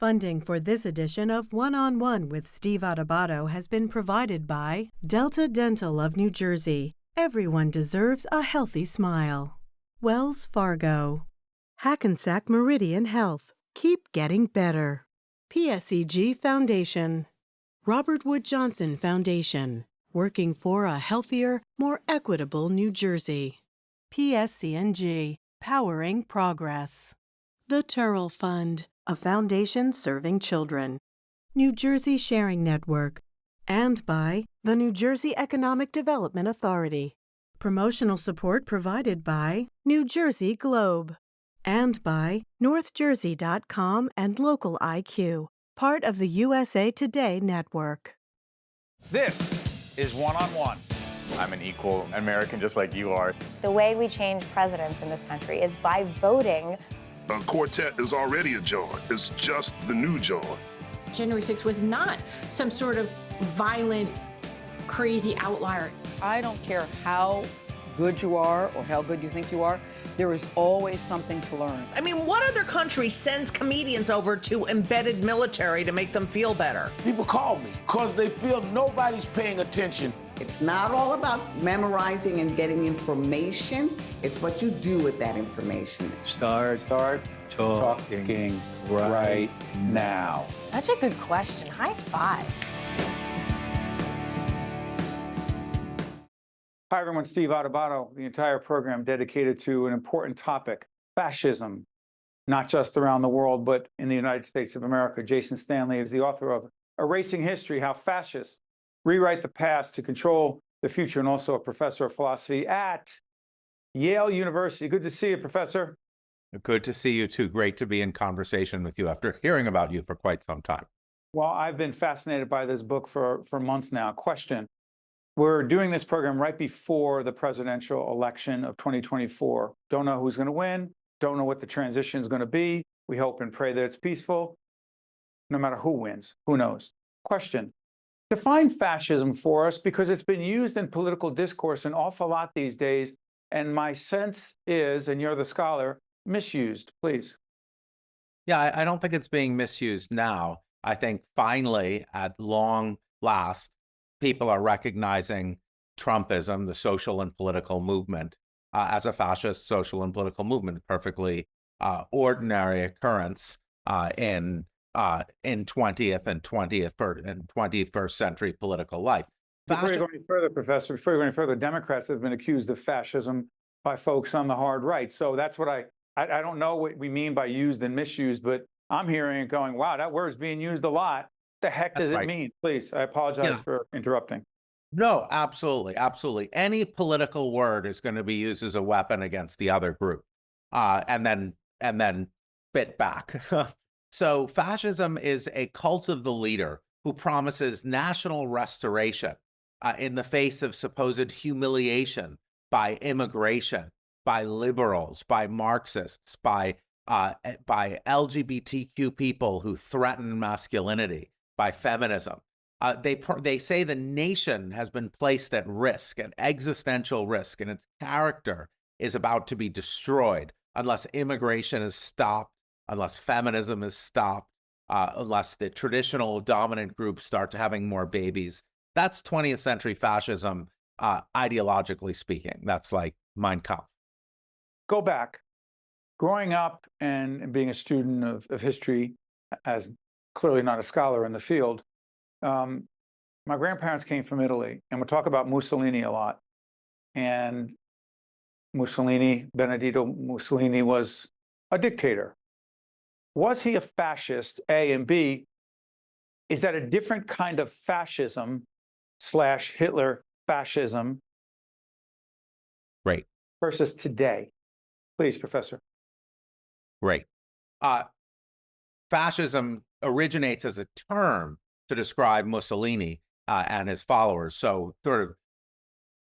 Funding for this edition of One-on-One with Steve Adubato has been provided by Delta Dental of New Jersey. Everyone deserves a healthy smile. Wells Fargo. Hackensack Meridian Health. Keep getting better. PSEG Foundation. Robert Wood Johnson Foundation. Working for a healthier, more equitable New Jersey. PSCNG. Powering Progress. The Turrell Fund, a foundation serving children. New Jersey Sharing Network. And by the New Jersey Economic Development Authority. Promotional support provided by New Jersey Globe. And by NorthJersey.com and Local IQ, part of the USA Today network. This is One-on-One. I'm an equal American just like you are. The way we change presidents in this country is by voting. A quartet is already a John. It's just the new John. January 6th was not some sort of violent, crazy outlier. I don't care how good you are or how good you think you are, there is always something to learn. I mean, what other country sends comedians over to embedded military to make them feel better? People call me because they feel nobody's paying attention. It's not all about memorizing and getting information. It's what you do with that information. Start talking right now. Such a good question. High five. Hi, everyone. Steve Adubato. The entire program dedicated to an important topic, fascism, not just around the world, but in the United States of America. Jason Stanley is the author of Erasing History, How Fascists Rewrite the Past to Control the Future, and also a professor of philosophy at Yale University. Good to see you, Professor. Good to see you, too. Great to be in conversation with you after hearing about you for quite some time. Well, I've been fascinated by this book for months now. Question. We're doing this program right before the presidential election of 2024. Don't know who's going to win. Don't know what the transition is going to be. We hope and pray that it's peaceful. No matter who wins, who knows? Question. Define fascism for us, because it's been used in political discourse an awful lot these days. And my sense is, and you're the scholar, misused, please. Yeah, I don't think it's being misused now. I think finally, at long last, people are recognizing Trumpism, the social and political movement, as a fascist social and political movement, perfectly ordinary occurrence in 20th and 21st century political life. Before you go any further, Professor, before you go any further, Democrats have been accused of fascism by folks on the hard right. So that's what I don't know what we mean by used and misused, but I'm hearing it going, wow, that word's being used a lot. What the heck does it mean? Please, I apologize for interrupting. No, absolutely, absolutely. Any political word is going to be used as a weapon against the other group, and then bit back. So fascism is a cult of the leader who promises national restoration in the face of supposed humiliation by immigration, by liberals, by Marxists, by LGBTQ people who threaten masculinity, by feminism. They say the nation has been placed at risk, at existential risk, and its character is about to be destroyed unless immigration is stopped, unless feminism is stopped, unless the traditional dominant groups start having more babies. That's 20th century fascism, ideologically speaking. That's like Mein Kampf. Go back. Growing up and being a student of history, as clearly not a scholar in the field, my grandparents came from Italy, and we talk about Mussolini a lot. And Benedetto Mussolini was a dictator. Was he a fascist, A, and B, is that a different kind of fascism / Hitler fascism Right. versus today? Please, Professor. Right. Fascism originates as a term to describe Mussolini and his followers, so sort of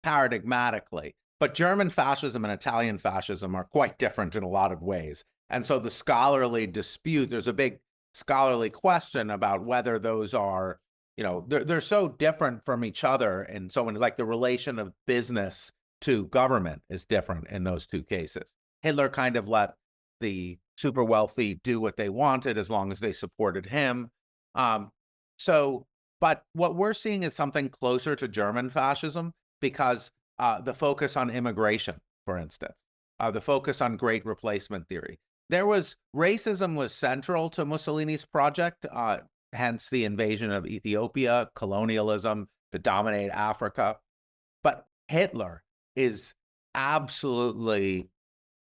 paradigmatically. But German fascism and Italian fascism are quite different in a lot of ways. And so the scholarly dispute, there's a big scholarly question about whether those are, they're so different from each other. And so like the relation of business to government is different in those two cases. Hitler kind of let the super wealthy do what they wanted as long as they supported him. But what we're seeing is something closer to German fascism because the focus on immigration, for instance, the focus on great replacement theory. Racism was central to Mussolini's project, hence the invasion of Ethiopia, colonialism to dominate Africa. But Hitler is absolutely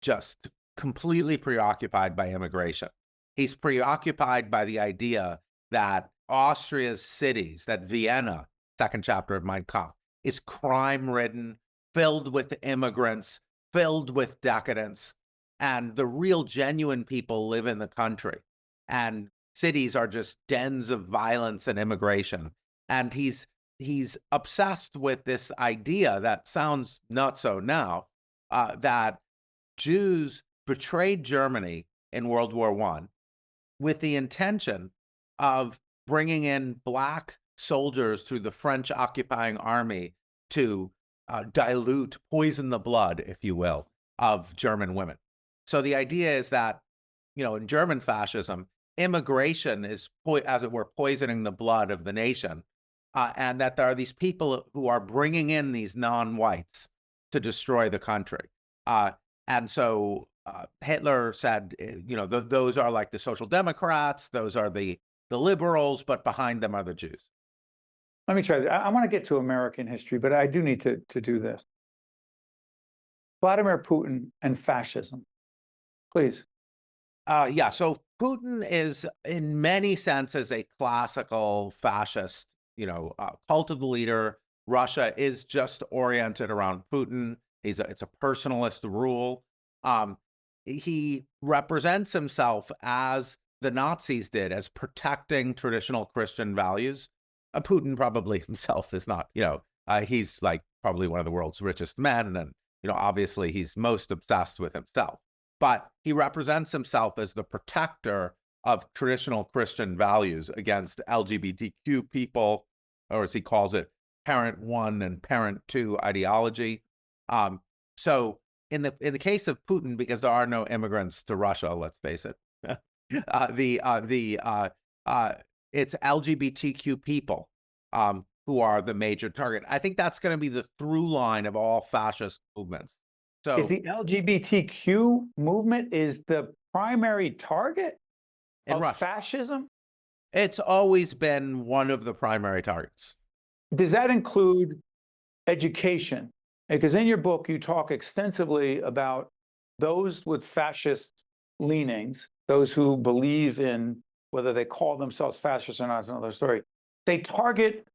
just completely preoccupied by immigration. He's preoccupied by the idea that Austria's cities, that Vienna, second chapter of Mein Kampf, is crime-ridden, filled with immigrants, filled with decadence, and the real genuine people live in the country. And cities are just dens of violence and immigration. And he's obsessed with this idea that sounds not so now, that Jews betrayed Germany in World War I with the intention of bringing in Black soldiers through the French occupying army to poison the blood, if you will, of German women. So the idea is that, in German fascism, immigration is, as it were, poisoning the blood of the nation, and that there are these people who are bringing in these non-whites to destroy the country. And so Hitler said, those are like the Social Democrats, those are the liberals, but behind them are the Jews. Let me try this. I want to get to American history, but I do need to do this. Vladimir Putin and fascism, please. So Putin is, in many senses, a classical fascist, cult of the leader. Russia is just oriented around Putin. It's a personalist rule. He represents himself as the Nazis did, as protecting traditional Christian values. Putin probably himself is not, he's like probably one of the world's richest men. And, obviously he's most obsessed with himself. But he represents himself as the protector of traditional Christian values against LGBTQ people, or as he calls it, parent one and parent two ideology. So in the case of Putin, because there are no immigrants to Russia, let's face it, it's LGBTQ people who are the major target. I think that's going to be the through line of all fascist movements. So is the LGBTQ movement is the primary target of Russia. Fascism? It's always been one of the primary targets. Does that include education? Because in your book, you talk extensively about those with fascist leanings, those who believe in, whether they call themselves fascists or not is another story. They target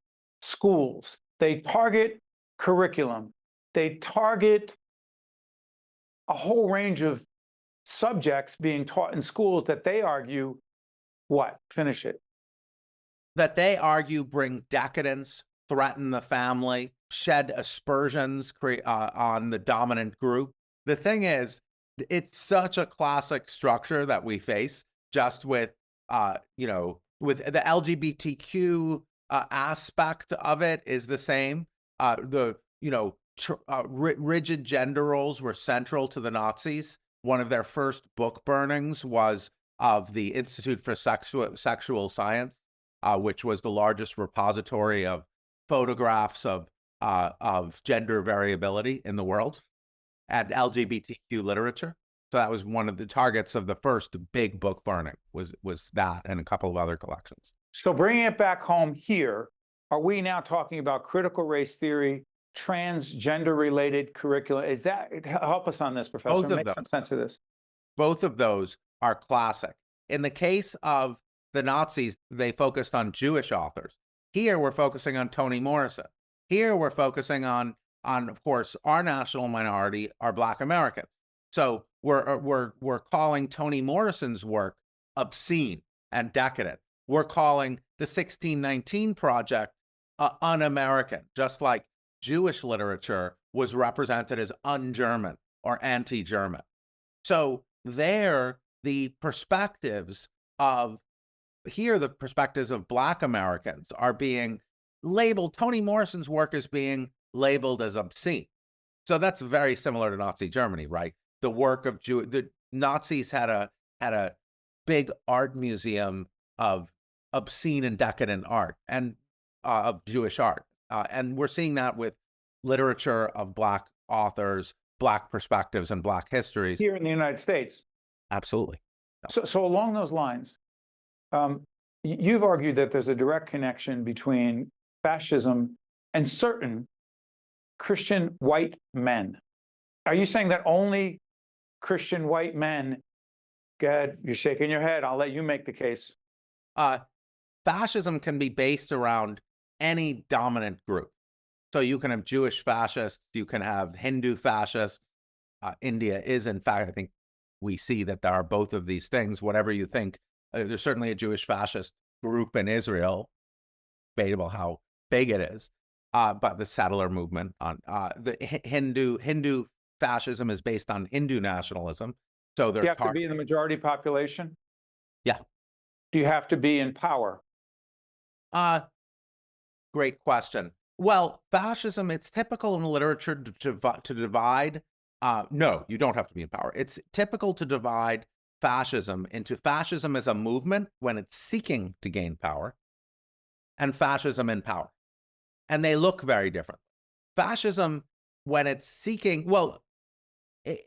schools, they target curriculum, they target a whole range of subjects being taught in schools that they argue, what? Finish it. That they argue bring decadence, threaten the family, shed aspersions on the dominant group. The thing is, it's such a classic structure that we face just with, with the LGBTQ aspect of it is the same. Rigid gender roles were central to the Nazis. One of their first book burnings was of the Institute for Sexual Science, which was the largest repository of photographs of gender variability in the world and LGBTQ literature. So that was one of the targets of the first big book burning, was that and a couple of other collections. So bringing it back home here, are we now talking about critical race theory, transgender-related curricula? Is that, help us on this, Professor, make some sense of this. Both of those are classic. In the case of the Nazis, they focused on Jewish authors. Here, we're focusing on Toni Morrison. Here, we're focusing on, of course, our national minority are Black Americans. So we're calling Toni Morrison's work obscene and decadent. We're calling the 1619 Project un-American, just like Jewish literature was represented as un-German or anti-German. So there, the perspectives of Black Americans are being labeled, Toni Morrison's work is being labeled as obscene. So that's very similar to Nazi Germany, right? The work of the Nazis had at a big art museum of obscene and decadent art and of Jewish art. And we're seeing that with literature of Black authors, Black perspectives, and Black histories. Here in the United States. Absolutely. So along those lines, you've argued that there's a direct connection between fascism and certain Christian white men. Are you saying that only Christian white men? Go ahead, you're shaking your head. I'll let you make the case. Fascism can be based around any dominant group. So you can have Jewish fascists, you can have Hindu fascists. India is, in fact, I think we see that there are both of these things. Whatever you think, there's certainly a Jewish fascist group in Israel. Debatable how big it is, but the settler movement on the Hindu fascism is based on Hindu nationalism. So Do you have to be in the majority population? Yeah. Do you have to be in power? Great question. Well, fascism, it's typical in the literature to divide. No, you don't have to be in power. It's typical to divide fascism into fascism as a movement when it's seeking to gain power, and fascism in power. And they look very different. Fascism, when it's seeking, well, I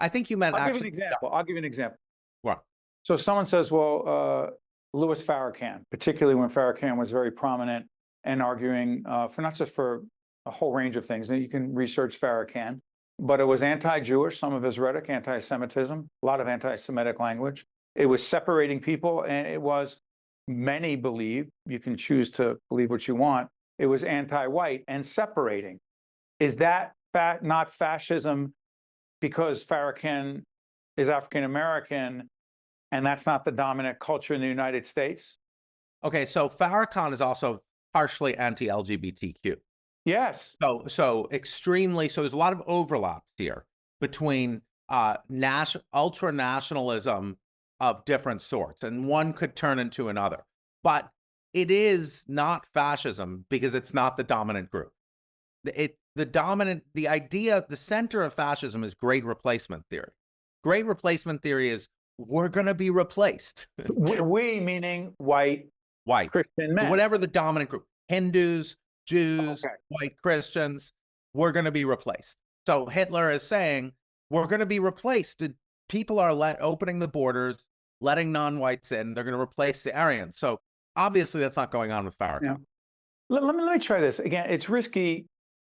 think you meant I'll actually. give you an example. I'll give you an example. What? So someone says, well, Louis Farrakhan, particularly when Farrakhan was very prominent and arguing for not just for a whole range of things. And you can research Farrakhan, but it was anti-Jewish, some of his rhetoric, anti-Semitism, a lot of anti-Semitic language. It was separating people, and it was, many believe, you can choose to believe what you want, it was anti-white and separating. Is that not fascism because Farrakhan is African-American and that's not the dominant culture in the United States? Okay, so Farrakhan is also partially anti-LGBTQ. Yes. So extremely, so there's a lot of overlap here between ultra-nationalism of different sorts, and one could turn into another. But it is not fascism because it's not the dominant group. The center of fascism is great replacement theory. Great replacement theory is we're going to be replaced. We meaning white Christian men. Whatever the dominant group, Hindus, Jews, white Christians, we're going to be replaced. So Hitler is saying we're going to be replaced. People are opening the borders, letting non-whites in. They're going to replace the Aryans. So obviously that's not going on with Farrakhan. Yeah. Let me try this again. It's risky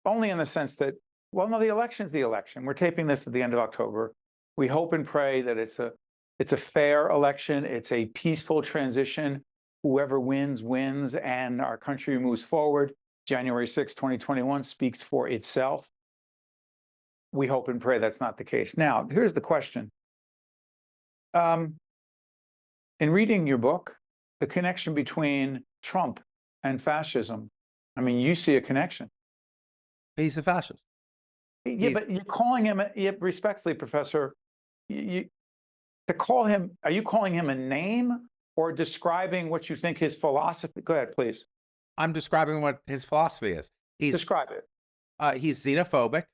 only in the sense that, well, no, the election's the election. We're taping this at the end of October. We hope and pray that it's a fair election. It's a peaceful transition. Whoever wins, wins, and our country moves forward. January 6, 2021 speaks for itself. We hope and pray that's not the case. Now, here's the question. In reading your book, the connection between Trump and fascism, I mean, you see a connection. He's a fascist. Yeah, but you're calling him, respectfully, Professor, to call him, are you calling him a name or describing what you think his philosophy? Go ahead, please. I'm describing what his philosophy is. Describe it. He's xenophobic.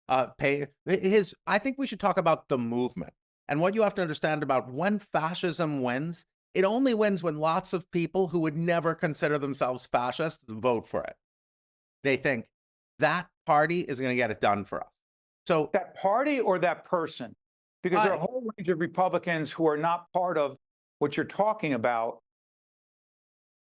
I think we should talk about the movement. And what you have to understand about when fascism wins, it only wins when lots of people who would never consider themselves fascists vote for it. They think that party is going to get it done for us. So that party or that person? Because there are a whole range of Republicans who are not part of what you're talking about.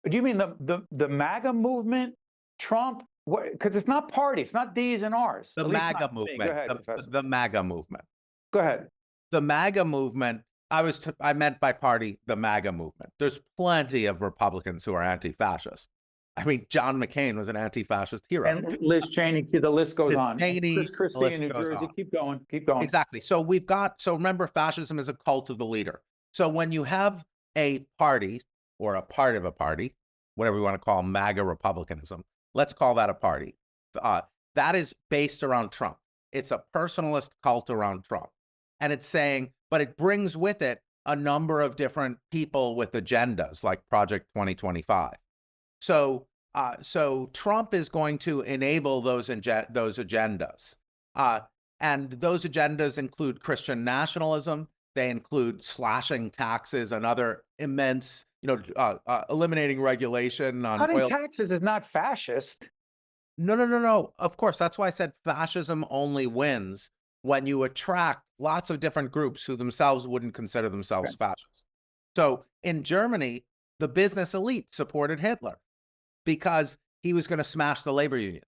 Do you mean the MAGA movement, Trump? Because it's not party, it's not D's and R's. The MAGA movement. Go ahead, the MAGA movement. Go ahead. The MAGA movement. I meant by party the MAGA movement. There's plenty of Republicans who are anti-fascist. I mean, John McCain was an anti-fascist hero. And Liz Cheney, the list goes on. Chris Christie in New Jersey, keep going. Exactly. So remember, fascism is a cult of the leader. So when you have a party or a part of a party, whatever we want to call MAGA Republicanism, let's call that a party. That is based around Trump. It's a personalist cult around Trump. And it's saying, but it brings with it a number of different people with agendas like Project 2025. So Trump is going to enable those agendas. And those agendas include Christian nationalism. They include slashing taxes and other immense, eliminating regulation on Cutting oil. taxes is not fascist. No. Of course, that's why I said fascism only wins when you attract lots of different groups who themselves wouldn't consider themselves fascists. So in Germany, the business elite supported Hitler because he was going to smash the labor union.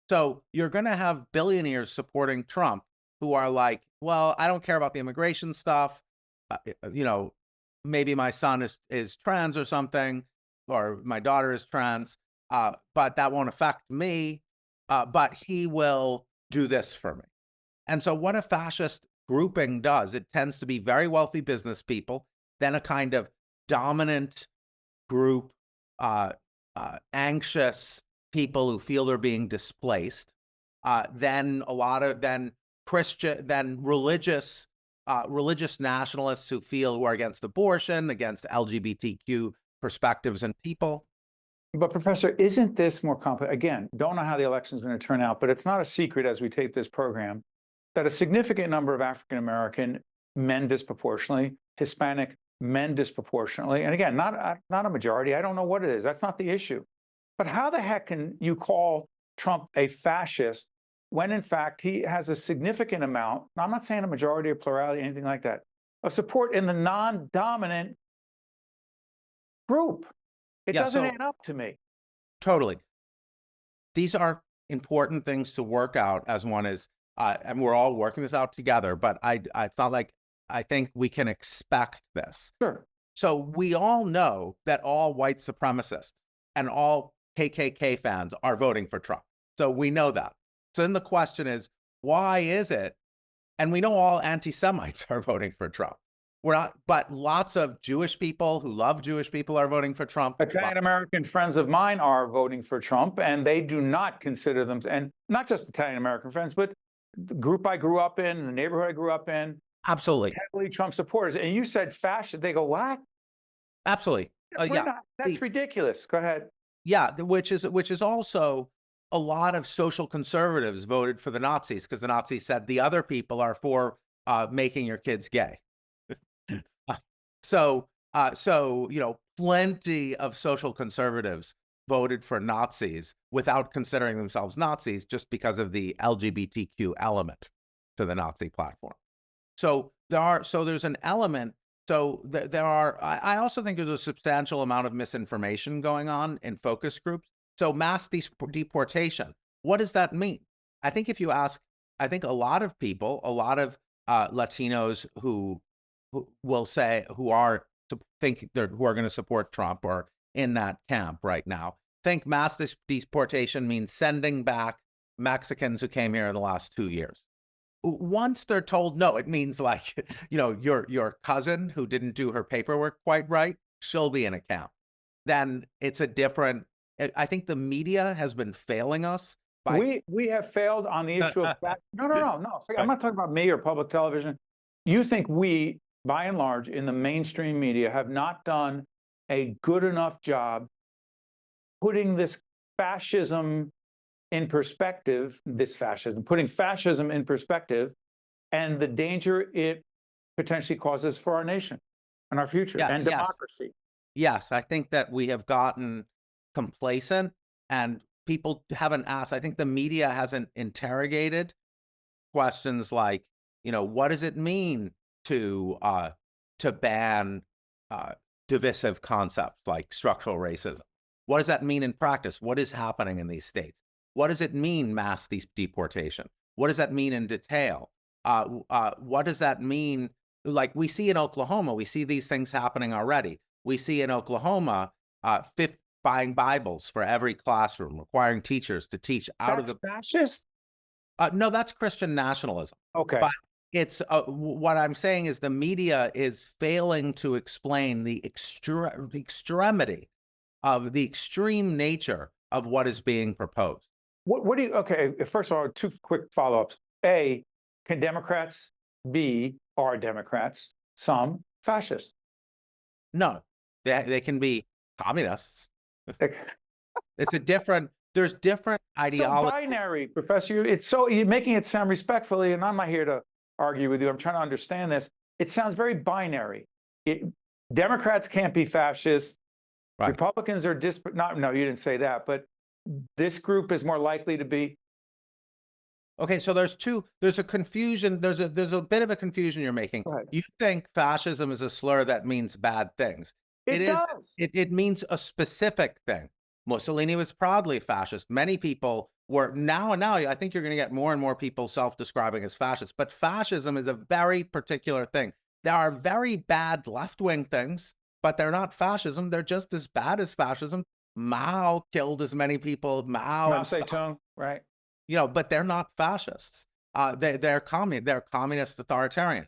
So you're going to have billionaires supporting Trump who are like, well, I don't care about the immigration stuff. Maybe my son is trans or something, or my daughter is trans, but that won't affect me. But he will do this for me. And so what a fascist grouping does, it tends to be very wealthy business people, then a kind of dominant group, anxious people who feel they're being displaced, then religious nationalists who are against abortion, against LGBTQ perspectives and people. But Professor, isn't this more complex? Again, don't know how the election is going to turn out, but it's not a secret as we tape this program that a significant number of African-American men disproportionately, Hispanic men disproportionately, and again, not a majority. I don't know what it is. That's not the issue. But how the heck can you call Trump a fascist when in fact he has a significant amount, I'm not saying a majority or plurality, anything like that, of support in the non-dominant group? It doesn't add up to me. Totally. These are important things to work out as one is, and we're all working this out together, but it's not like I think we can expect this. Sure. So we all know that all white supremacists and all KKK fans are voting for Trump. So we know that. So then the question is, why is it? And we know all anti-Semites are voting for Trump. We're not, but lots of Jewish people who love Jewish people are voting for Trump. Italian-American friends of mine are voting for Trump, and they do not consider them, and not just Italian-American friends, but the group I grew up in, the neighborhood I grew up in. Absolutely. Heavily Trump supporters. And you said fascist. They go, what? Absolutely. That's ridiculous. Go ahead. Yeah, which is also a lot of social conservatives voted for the Nazis because the Nazis said the other people are for making your kids gay. So plenty of social conservatives voted for Nazis without considering themselves Nazis just because of the LGBTQ element to the Nazi platform. So there's an element. So I also think there's a substantial amount of misinformation going on in focus groups. So mass deportation, what does that mean? I think if you ask, I think a lot of people, a lot of Latinos who will say, who are going to support Trump or in that camp right now, think mass deportation means sending back Mexicans who came here in the last 2 years. Once they're told no, it means like, your cousin who didn't do her paperwork quite right, she'll be in a camp. Then it's a different, I think the media has been failing us. We have failed on the issue of fact. No. I'm not talking about me or public television. You think we, by and large, in the mainstream media have not done a good enough job putting this fascism in perspective, putting fascism in perspective and the danger it potentially causes for our nation and our future and democracy. Yes, I think that we have gotten complacent and people haven't asked. I think the media hasn't interrogated questions like, what does it mean to ban divisive concepts like structural racism? What does that mean in practice? What is happening in these states? What does it mean, mass deportation? What does that mean in detail? What does that mean? Like we see in Oklahoma, we see these things happening already. We see in Oklahoma, buying Bibles for every classroom, requiring teachers to teach out of the fascist. No, that's Christian nationalism. Okay, but it's what I'm saying is the media is failing to explain the extremity of the extreme nature of what is being proposed. What do you? Okay, first of all, two quick follow-ups. A, can Democrats be, are Democrats some fascists? No, they can be communists. It's a different. there's different So ideologies. binary, Professor. You're making it sound respectfully, and I'm not here to argue with you. I'm trying to understand this. It sounds very binary. Democrats can't be fascist. Right. Republicans are no, you didn't say that, but this group is more likely to be. Okay, so there's a confusion, there's a bit of a confusion you're making. You think fascism is a slur that means bad things. It does. It means a specific thing. Mussolini was proudly fascist. Many people were now I think you're going to get more and more people self-describing as fascists, but fascism is a very particular thing. There are very bad left-wing things, but they're not fascism. They're just as bad as fascism. Mao killed as many people. Mao Zedong, right? You know, but they're not fascists. They're communist authoritarians.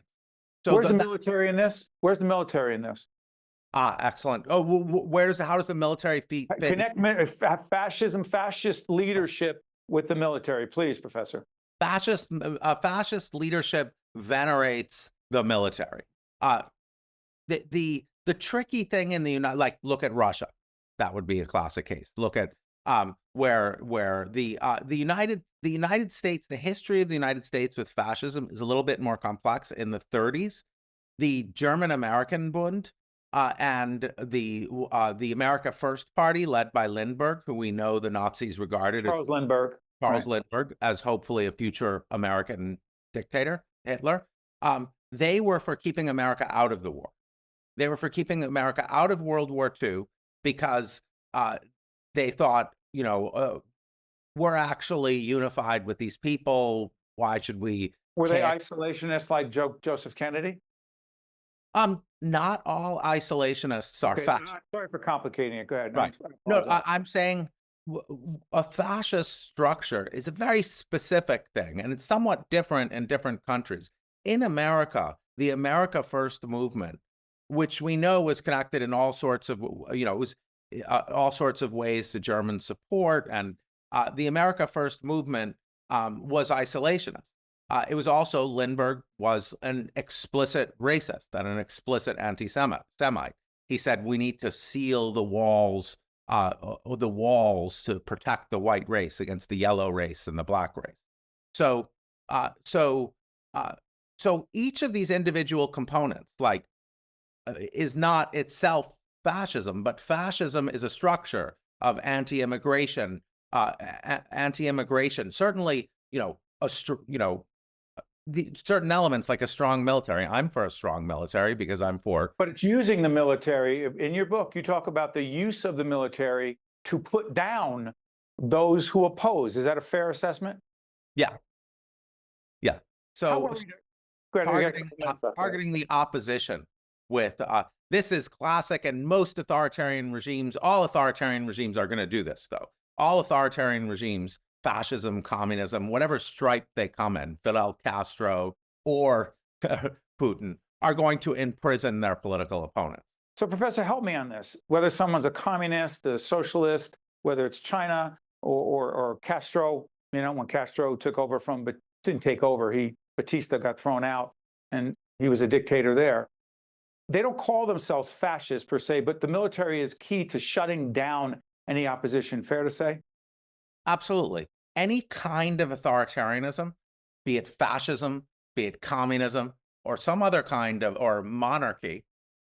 So where's the military in this? Where's the military in this? Excellent. Oh, how does the military fit? Connect fascism, fascist leadership with the military, please, Professor. Fascist leadership venerates the military. The tricky thing in the like, look at Russia. That would be a classic case. Look at where the United States, the history of the United States with fascism is a little bit more complex. In the 30s, the German-American Bund and the America First Party, led by Lindbergh, who we know the Nazis regarded Charles Lindbergh as hopefully a future American dictator, Hitler. They were for keeping America out of the war. They were for keeping America out of World War II because they thought, you know, we're actually unified with these people. Why should we? Were they isolationists like Joseph Kennedy? Not all isolationists are fascist. Sorry for complicating it. Go ahead. Right. No, I'm saying a fascist structure is a very specific thing, and it's somewhat different in different countries. In America, the America First movement, which we know was connected in all sorts of, you know, it was all sorts of ways to German support, and the America First movement was isolationist. It was also, Lindbergh was an explicit racist and an explicit anti-Semite. He said we need to seal the walls to protect the white race against the yellow race and the black race. So each of these individual components, like, is not itself fascism, but fascism is a structure of anti-immigration. Certainly, the certain elements like a strong military. I'm for a strong military because I'm for. But it's using the military. In your book, you talk about the use of the military to put down those who oppose. Is that a fair assessment? Yeah. Yeah. So targeting the opposition with this is classic, and most authoritarian regimes, all authoritarian regimes are going to do this, though. All authoritarian regimes, fascism, communism, whatever stripe they come in, Fidel Castro or Putin, are going to imprison their political opponents. So, Professor, help me on this. Whether someone's a communist, a socialist, whether it's China or Castro, you know, when Castro took over but didn't take over, Batista got thrown out and he was a dictator there. They don't call themselves fascists per se, but the military is key to shutting down any opposition. Fair to say? Absolutely. Any kind of authoritarianism, be it fascism, be it communism, or some other kind of, or monarchy,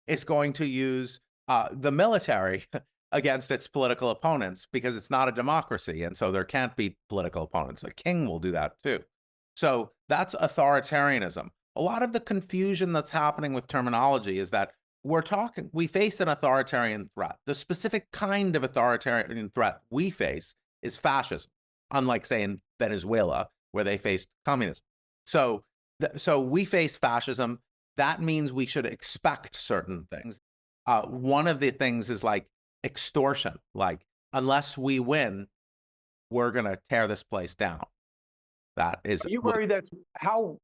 is going to use the military against its political opponents because it's not a democracy. And so there can't be political opponents. A king will do that too. So that's authoritarianism. A lot of the confusion that's happening with terminology is that we face an authoritarian threat. The specific kind of authoritarian threat we face is fascism, unlike, say, in Venezuela, where they faced communism. So we face fascism. That means we should expect certain things. One of the things is like extortion, like, unless we win, we're going to tear this place down. That is. Are you worried that's how,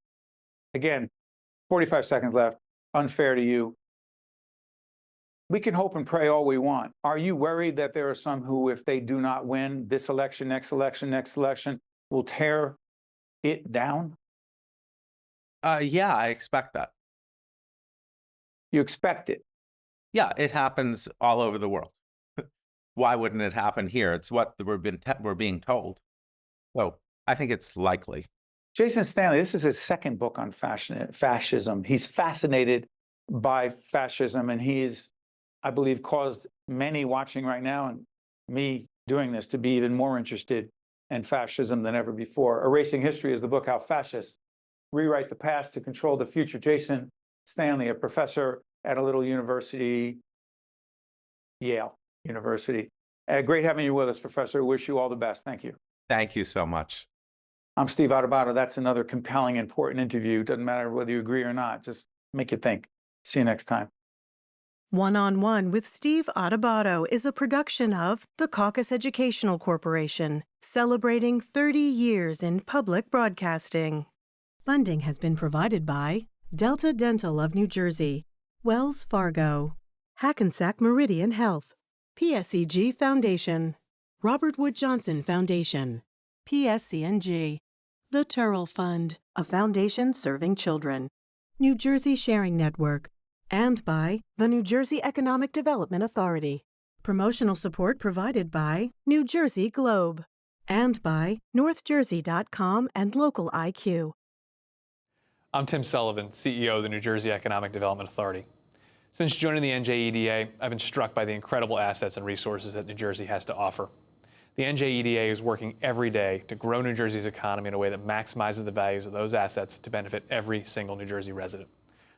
again, 45 seconds left, unfair to you? We can hope and pray all we want. Are you worried that there are some who, if they do not win this election, next election, will tear it down? Yeah, I expect that. You expect it? Yeah, it happens all over the world. why wouldn't it happen here? It's what we're being told. So I think it's likely. Jason Stanley, this is his second book on fascism. He's fascinated by fascism, and he's, I believe, caused many watching right now, and me doing this, to be even more interested in fascism than ever before. Erasing History is the book, How Fascists Rewrite the Past to Control the Future. Jason Stanley, a professor at a little university, Yale University. Great having you with us, Professor. Wish you all the best. Thank you. Thank you so much. I'm Steve Adubato. That's another compelling, important interview. Doesn't matter whether you agree or not. Just make you think. See you next time. One-on-One with Steve Adubato is a production of the Caucus Educational Corporation, celebrating 30 years in public broadcasting. Funding has been provided by Delta Dental of New Jersey, Wells Fargo, Hackensack Meridian Health, PSEG Foundation, Robert Wood Johnson Foundation, PSCNG, the Turrell Fund, a foundation serving children, New Jersey Sharing Network, and by the New Jersey Economic Development Authority. Promotional support provided by New Jersey Globe and by NorthJersey.com and Local IQ. I'm Tim Sullivan, CEO of the New Jersey Economic Development Authority. Since joining the NJEDA, I've been struck by the incredible assets and resources that New Jersey has to offer. The NJEDA is working every day to grow New Jersey's economy in a way that maximizes the values of those assets to benefit every single New Jersey resident.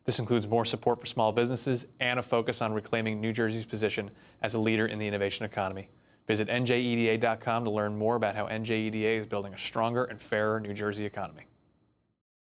This includes more support for small businesses and a focus on reclaiming New Jersey's position as a leader in the innovation economy. Visit njeda.com to learn more about how NJEDA is building a stronger and fairer New Jersey economy.